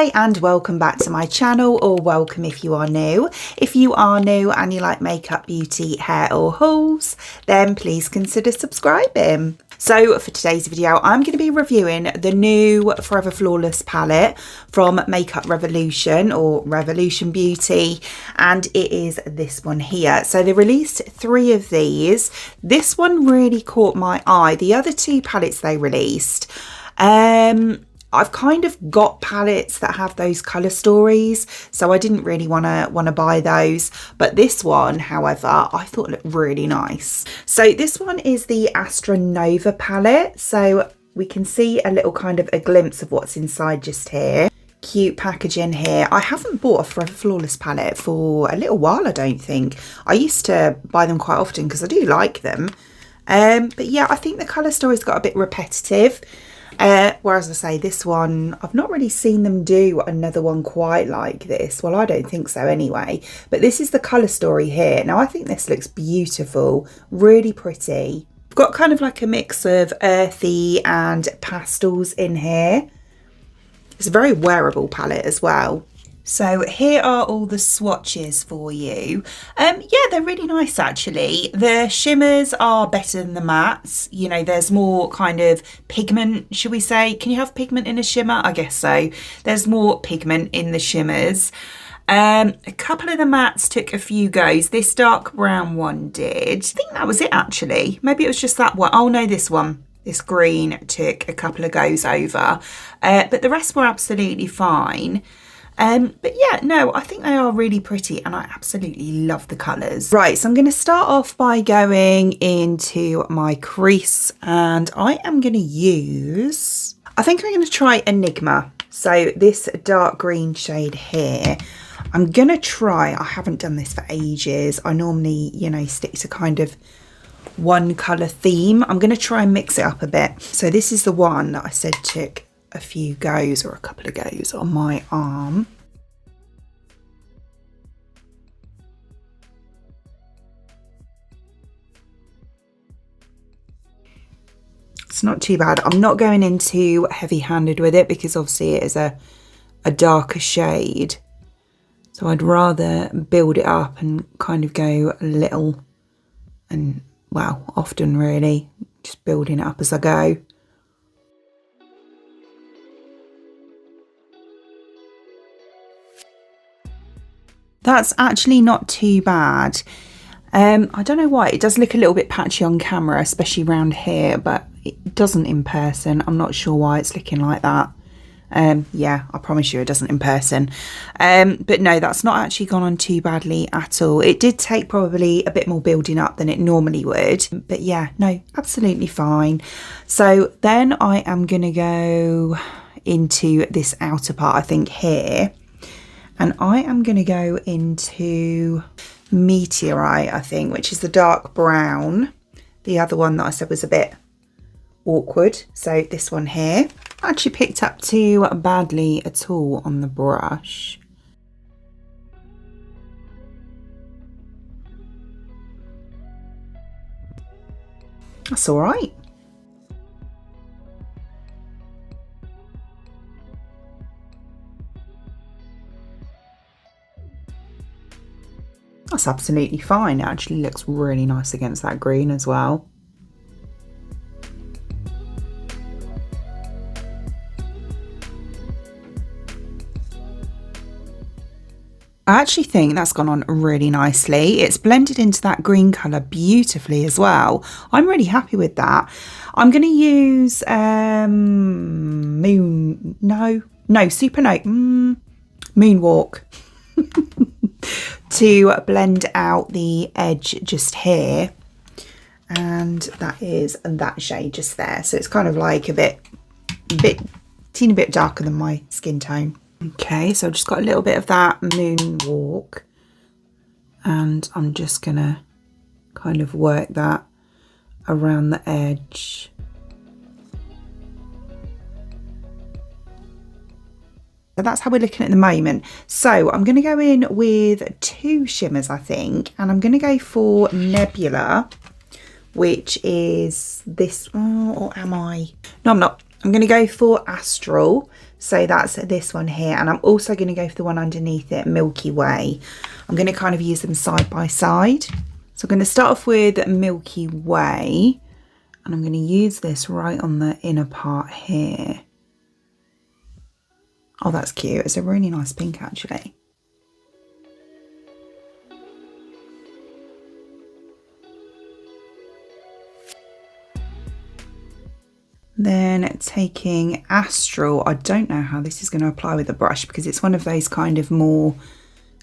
Hi and welcome back to my channel, or welcome if you are new. If you are new and you like makeup, beauty, hair or hauls, then please consider subscribing. So for today's video, I'm going to be reviewing the new Forever Flawless palette from Makeup Revolution or Revolution Beauty, and it is this one here. So they released 3 of these. This one really caught my eye. The other 2 palettes they released, I've kind of got palettes that have those colour stories, so I didn't really want to buy those. But this one, however, I thought looked really nice. So this one is the Astro Nova palette. So we can see a little kind of a glimpse of what's inside just here. Cute packaging here. I haven't bought a Forever Flawless palette for a little while, I don't think. I used to buy them quite often because I do like them. But yeah, I think the colour story's got a bit repetitive. Whereas I say this one, I've not really seen them do another one quite like this. Well, I don't think so anyway. But this is the colour story here. Now, I think this looks beautiful, really pretty. I've got kind of like a mix of earthy and pastels in here. It's a very wearable palette as well. So here are all the swatches for you. Yeah, they're really nice actually. The shimmers are better than the mattes. You know, there's more kind of pigment, should we say? Can you have pigment in a shimmer? I guess so. There's more pigment in the shimmers. A couple of the mattes took a few goes. This dark brown one did. I think that was it actually. Maybe it was just that one. Oh no, this one. This green took a couple of goes over. But the rest were absolutely fine. But yeah, no, I think they are really pretty and I absolutely love the colours. Right, so I'm going to start off by going into my crease, and I am going to use, I think I'm going to try Enigma. So this dark green shade here, I'm going to try, I haven't done this for ages. I normally, you know, stick to kind of one colour theme. I'm going to try and mix it up a bit. So this is the one that I said took a few goes or a couple of goes on my arm. It's not too bad. I'm not going in too heavy-handed with it because obviously it is a darker shade. So I'd rather build it up and kind of go a little and, well, often really, just building it up as I go. That's actually not too bad. I don't know why. It does look a little bit patchy on camera, especially around here, but it doesn't in person. I'm not sure why it's looking like that. Yeah, I promise you it doesn't in person. But no, that's not actually gone on too badly at all. It did take probably a bit more building up than it normally would. But yeah, no, absolutely fine. So then I am going to go into this outer part, I think here. And I am going to go into Meteorite, I think, which is the dark brown. The other one that I said was a bit awkward. So this one here. I actually picked up too badly at all on the brush. That's all right. That's absolutely fine. It actually looks really nice against that green as well. I actually think that's gone on really nicely. It's blended into that green colour beautifully as well. I'm really happy with that. I'm going to use Moonwalk to blend out the edge just here, and that is that shade just there. So it's kind of like a teeny bit darker than my skin tone. Okay, so I've just got a little bit of that Moonwalk, and I'm just gonna kind of work that around the edge. So that's how we're looking at the moment. So I'm going to go in with 2 shimmers, I think, and I'm going to go for Nebula, which is this. Oh, or am I? No, I'm not. I'm going to go for Astral. So that's this one here, and I'm also going to go for the one underneath it, Milky Way. I'm going to kind of use them side by side. So I'm going to start off with Milky Way, and I'm going to use this right on the inner part here. Oh, that's cute. It's a really nice pink actually. Then taking Astro, I don't know how this is going to apply with a brush because it's one of those kind of more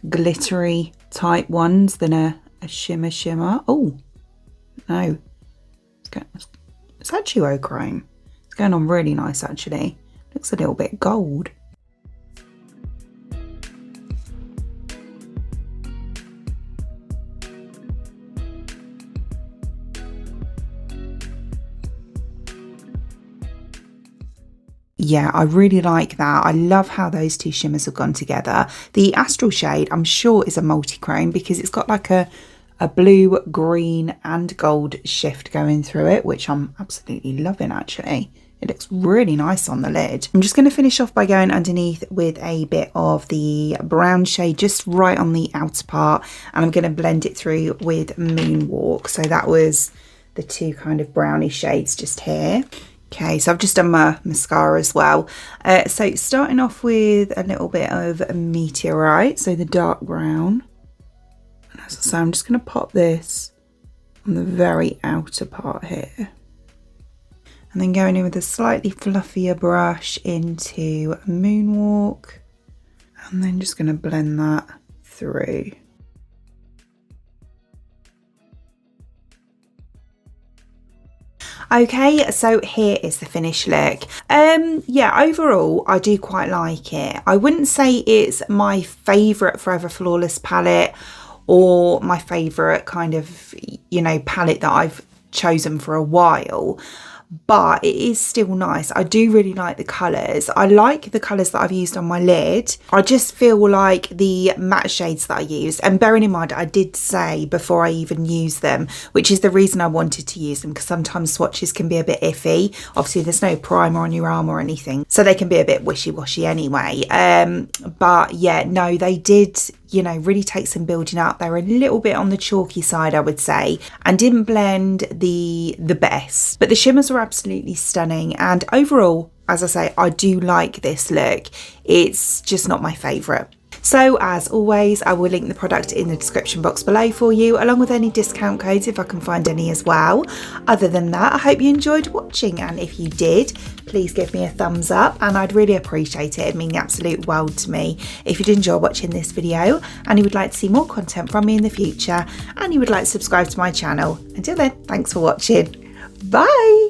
glittery type ones than a shimmer. Oh, no. It's actually duochrome. It's going on really nice actually. Looks a little bit gold. Yeah, I really like that. I love how those two shimmers have gone together. The Astral shade, I'm sure, is a multi-chrome because it's got like a blue, green and gold shift going through it, which I'm absolutely loving actually. It looks really nice on the lid. I'm just going to finish off by going underneath with a bit of the brown shade just right on the outer part, and I'm going to blend it through with Moonwalk. So that was the two kind of browny shades just here. Okay, so I've just done my mascara as well. So starting off with a little bit of Meteorite, so the dark brown. And as I say, I'm just going to pop this on the very outer part here. And then going in with a slightly fluffier brush into Moonwalk. And then just going to blend that through. Okay, so here is the finished look. Yeah, overall I do quite like it. I wouldn't say it's my favourite Forever Flawless palette or my favourite kind of, you know, palette that I've chosen for a while, but it is still nice. I do really like the colours. I like the colours that I've used on my lid. I just feel like the matte shades that I used, and bearing in mind I did say before I even used them, which is the reason I wanted to use them, because sometimes swatches can be a bit iffy. Obviously there's no primer on your arm or anything, so they can be a bit wishy-washy anyway. But yeah, no, they did, you know, really take some building up. They were a little bit on the chalky side, I would say, and didn't blend the best, but the shimmers were absolutely stunning. And overall, as I say, I do like this look. It's just not my favourite. So as always, I will link the product in the description box below for you, along with any discount codes if I can find any as well. Other than that, I hope you enjoyed watching, and if you did, please give me a thumbs up and I'd really appreciate it. It'd mean the absolute world to me. If you did enjoy watching this video and you would like to see more content from me in the future and you would like to subscribe to my channel, until then, thanks for watching. Bye!